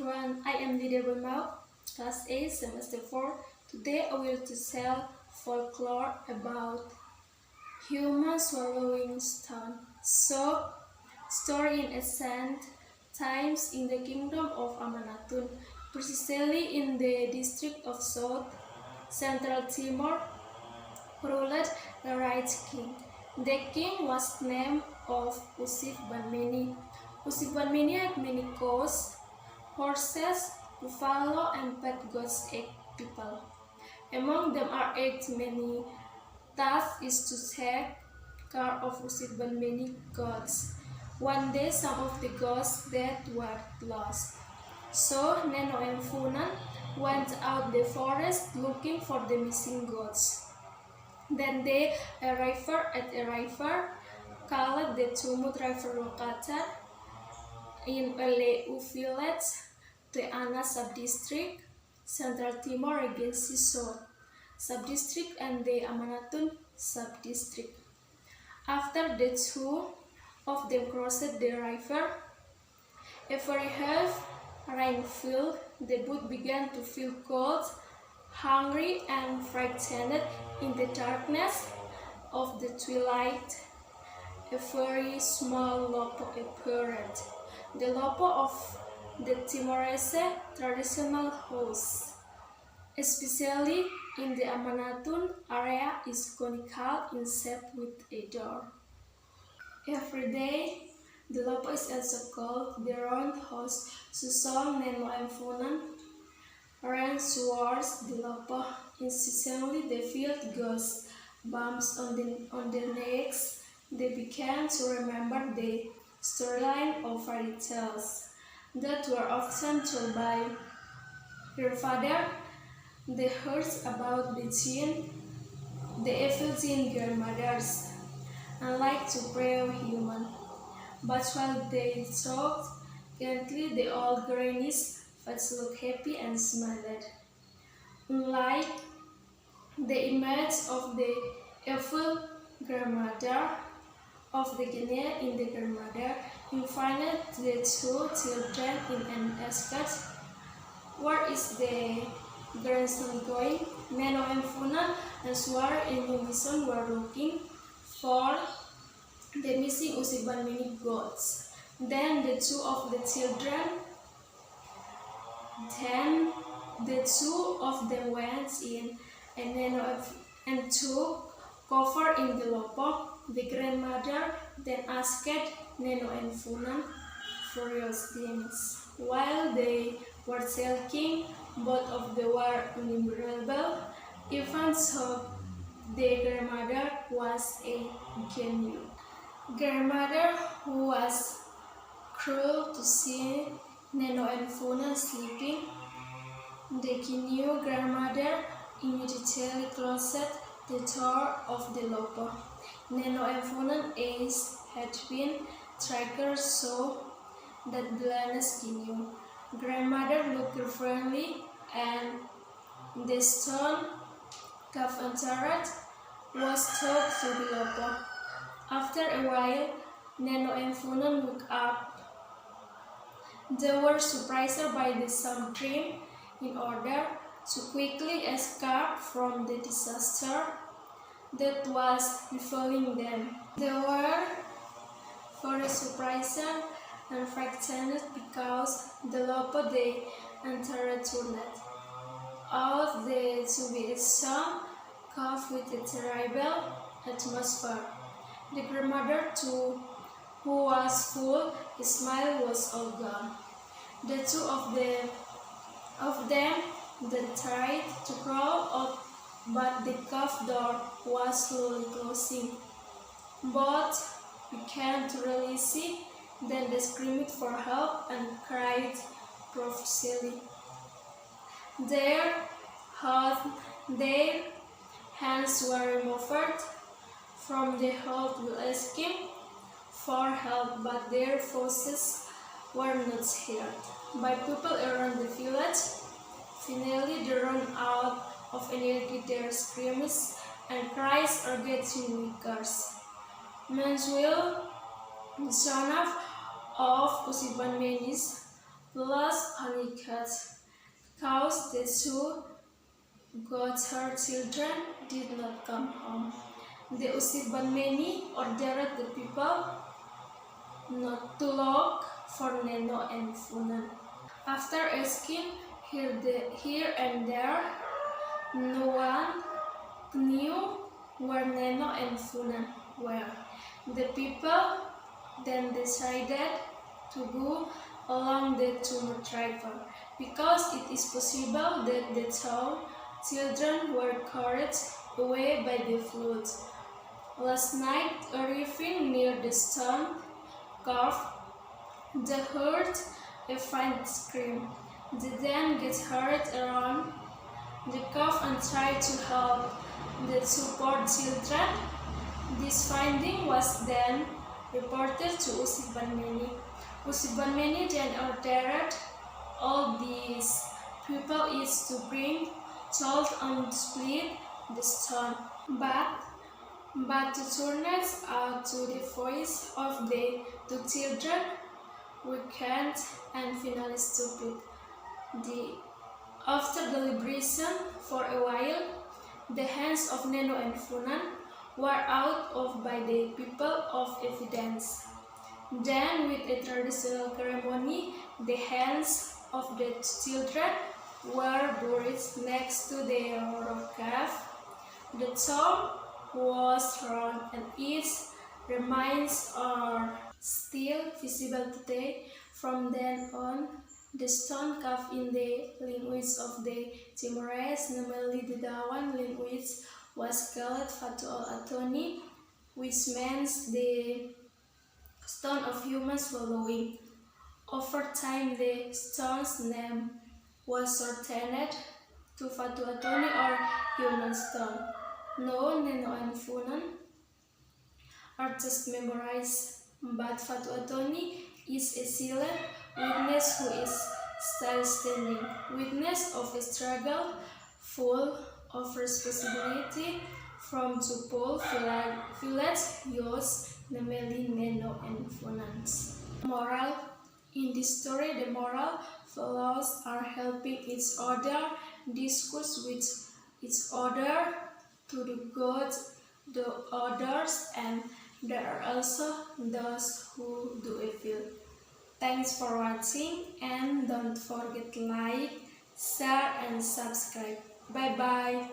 everyone, I am Lydia Bonmau, Class A, Semester 4. Today I will tell folklore about human swallowing stone. So, story in ancient times in the kingdom of Amanatun, precisely in the district of South Central Timor, ruled the right king. The king was named of Usif-Banmeni. Usif-Banmeni had many cows, horses, buffalo, and pet goats, 8 people. Among them are 8 many. Task is to take care of Usif-Banmeni goats. One day some of the goats that were lost. So Neno and Funan went out the forest looking for the missing goats. Then they arrived at a river called the Tumut River located in Ol'Atoni village, the Ana subdistrict, Central Timor Regency South subdistrict, and the Amanatun subdistrict. After the two of them crossed the river, a very heavy rain fell. The boat began to feel cold, hungry, and frightened. In the darkness of the twilight, a very small lopo appeared. The lopo of the Timorese traditional house, especially in the Amanatun area, is conical in shape with a door. Every day, the lopo is also called the round house. So Nemo and Funan ran towards the lopo. Incessantly they felt ghost bumps on their necks. They began to remember the storyline of fairy tales that were often told by their father. They heard about the evil jinn grandmothers, and liked to prey on human. But while they talked gently, the old granny's face looked happy and smiled. Unlike the image of the evil grandmother of the Guinea in the grandmother, you find the two children in an escort. Where is the grandson going? Neno and Funan and Suara in unison were looking for the missing Usif-Banmeni goats. Then the two of them went in, and Neno and took cover in the lopo. The grandmother then asked Neno and Funan various things. While they were talking, both of them were unbearable. Even so, the grandmother was a genius. Grandmother who was cruel to see Neno and Funan sleeping. The genius grandmother immediately closed the door of the lopo. Neno and Funan's eyes had been triggered so that blameless genius. Grandmother looked reverently, and the stone carved was stuck to the lopo. After a while, Neno and Funan looked up. They were surprised by the sound dream. In order to quickly escape from the disaster that was befalling them, they were very surprised and frightened because the lopo they entered turned out to be a sun covered with a terrible atmosphere. The grandmother too, who was full, his smile was all gone. The two of them then tried to crawl out, but the cave door was slowly closing. Both began to release it. Then they screamed for help and cried profusely. Their hands were removed from the hold while asking for help, but their voices were not heard by people around the village. Finally, they ran out of energy. Their screams and cries are getting weaker. Meanwhile, the son of Usif-Banmeni's plus only cats, because the two goats her children did not come home. The Usibameni ordered the people not to look for Neno and Funan. After asking here and there, no one knew where Neno and Funan were. The people then decided to go along the Tumut River because it is possible that the town children were carried away by the flood. Last night, arriving near the stone cave, they heard a faint scream. They then get hurried around the cave and tried to help the two poor children. This finding was then reported to Usibameni. Usibameni then ordered all these people is to bring salt and split the stone. But to turn out to the voice of the two children, weakened and finally stupid. After deliberation for a while, the hands of Neno and Funan were out of by the people of evidence. Then, with a traditional ceremony, the hands of the children were buried next to the rock cave. The tomb was round and its remains are still visible today. From then on, the stone carved in the language of the Timorese, namely the Dawan language, was called Fatu Ol'Atoni, which means the stone of human swallowing. Over time, the stone's name was shortened to Fatu Ol'Atoni or human stone. No, Neno and Funan are just memorized, but Fatu Ol'Atoni is a silent witness who is still standing, witness of a struggle full of responsibility from two poor village youths, namely Neno and Funans. Moral: in this story, the moral values are helping each other, discuss with each other, to do good to others, and there are also those who do evil. Thanks for watching, and don't forget to like, share and subscribe. Bye bye.